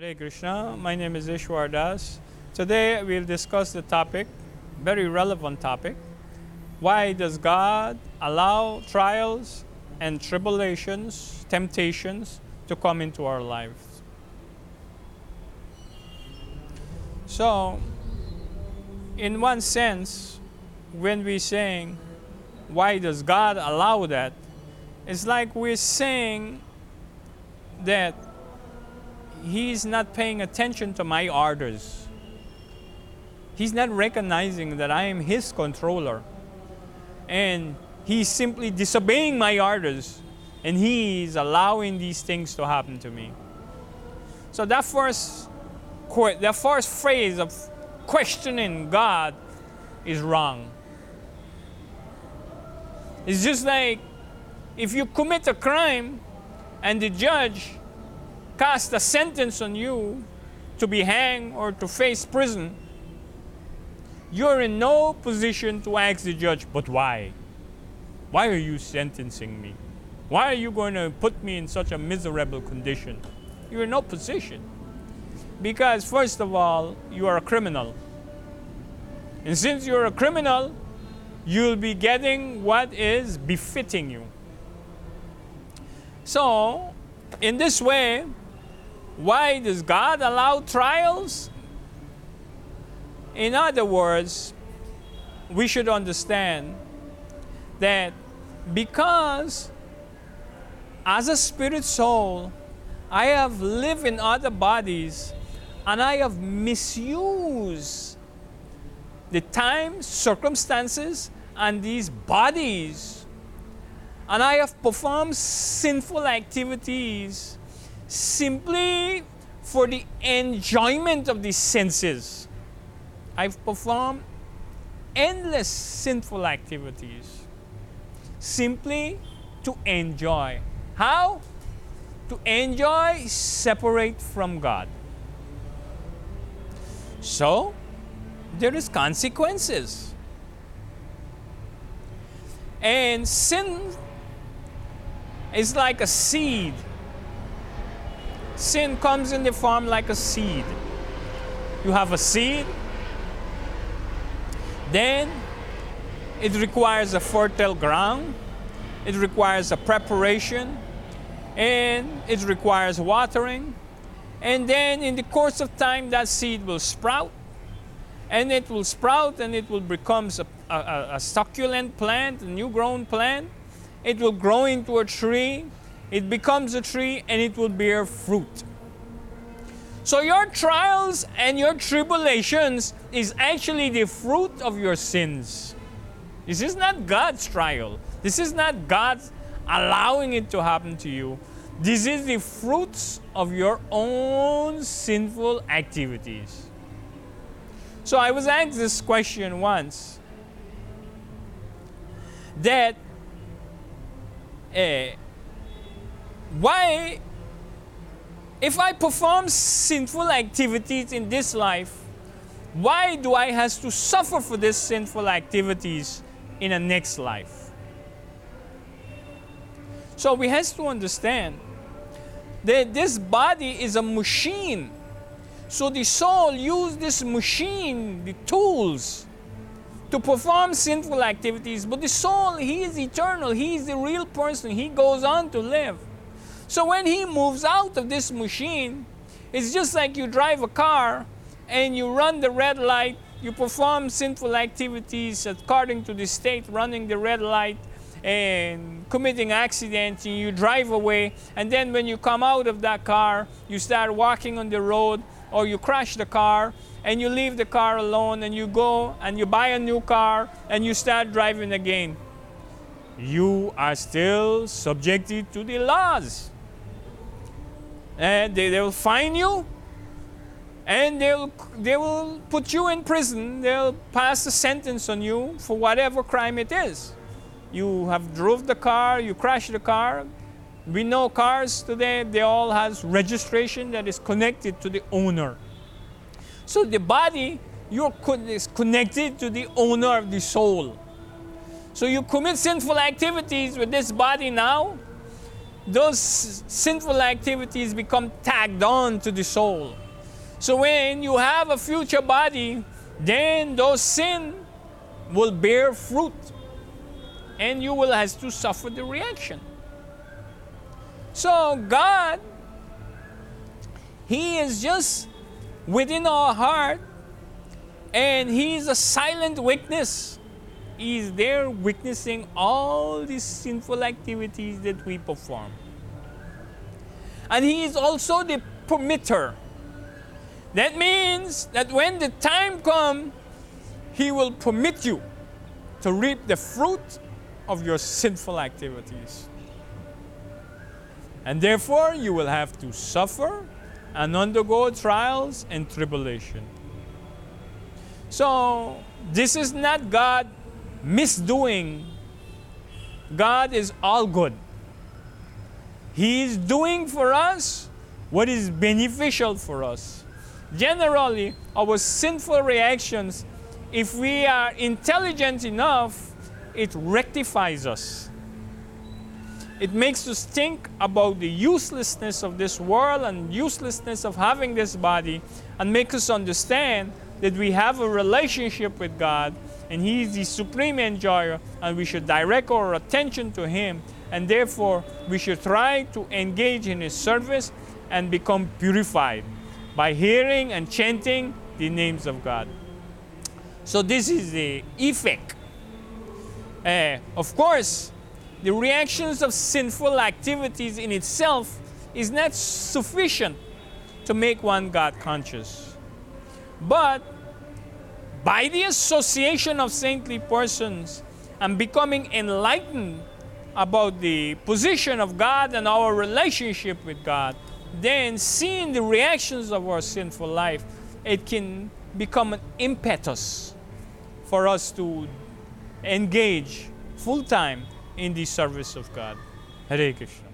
Hare Krishna, my name is Isvara. Today we'll discuss the topic, very relevant topic. Why does God allow trials and tribulations, temptations to come into our lives? So, in one sense, when we're saying, why does God allow that? It's like we're saying that He's not paying attention to my orders. He's not recognizing that I am His controller. And He's simply disobeying my orders. And He's allowing these things to happen to me. So that first phrase of questioning God is wrong. It's just like if you commit a crime and the judge cast a sentence on you to be hanged or to face prison, you're in no position to ask the judge, but why? Why are you sentencing me? Why are you going to put me in such a miserable condition? You're in no position. Because first of all, you are a criminal. And since you're a criminal, you'll be getting what is befitting you. So, in this way, why does God allow trials? In other words, we should understand that because as a spirit soul, I have lived in other bodies and I have misused the time, circumstances, and these bodies. And I have performed sinful activities simply for the enjoyment of the senses. I've performed endless sinful activities simply to enjoy. How? To enjoy separate from God. So, there is consequences. And sin is like a seed. Sin comes in the form like a seed. You have a seed, then it requires a fertile ground, it requires a preparation, and it requires watering. And then in the course of time, that seed will sprout, and it will sprout and it will become a succulent plant, a new grown plant. It will grow into a tree. It becomes a tree and it will bear fruit. So your trials and your tribulations is actually the fruit of your sins. This is not God's trial. This is not God allowing it to happen to you. This is the fruits of your own sinful activities. So I was asked this question once, that why, if I perform sinful activities in this life, why do I have to suffer for these sinful activities in a next life? So we have to understand that this body is a machine. So the soul uses this machine, the tools, to perform sinful activities. But the soul, he is eternal. He is the real person. He goes on to live. So when he moves out of this machine, it's just like you drive a car and you run the red light, you perform sinful activities according to the state, running the red light and committing accidents, and you drive away. And then when you come out of that car, you start walking on the road, or you crash the car and you leave the car alone and you go and you buy a new car and you start driving again. You are still subjected to the laws. And they will fine you, and they will put you in prison. They'll pass a sentence on you for whatever crime it is. You have drove the car, you crashed the car. We know cars today, they all have registration that is connected to the owner. So the body, is connected to the owner of the soul. So you commit sinful activities with this body now, those sinful activities become tagged on to the soul. So when you have a future body, then those sin will bear fruit, and you will have to suffer the reaction. So God, He is just within our heart, and He is a silent witness. He is there witnessing all these sinful activities that we perform. And He is also the permitter. That means that when the time comes, He will permit you to reap the fruit of your sinful activities. And therefore, you will have to suffer and undergo trials and tribulation. So, this is not God misdoing. God is all good. He is doing for us what is beneficial for us. Generally, our sinful reactions, if we are intelligent enough, it rectifies us. It makes us think about the uselessness of this world and uselessness of having this body, and makes us understand that we have a relationship with God, and He is the supreme enjoyer, and we should direct our attention to Him, and therefore we should try to engage in His service and become purified by hearing and chanting the names of God. So this is the effect. Of course, the reactions of sinful activities in itself is not sufficient to make one God conscious. But by the association of saintly persons and becoming enlightened about the position of God and our relationship with God, then seeing the reactions of our sinful life, it can become an impetus for us to engage full-time in the service of God. Hare Krishna.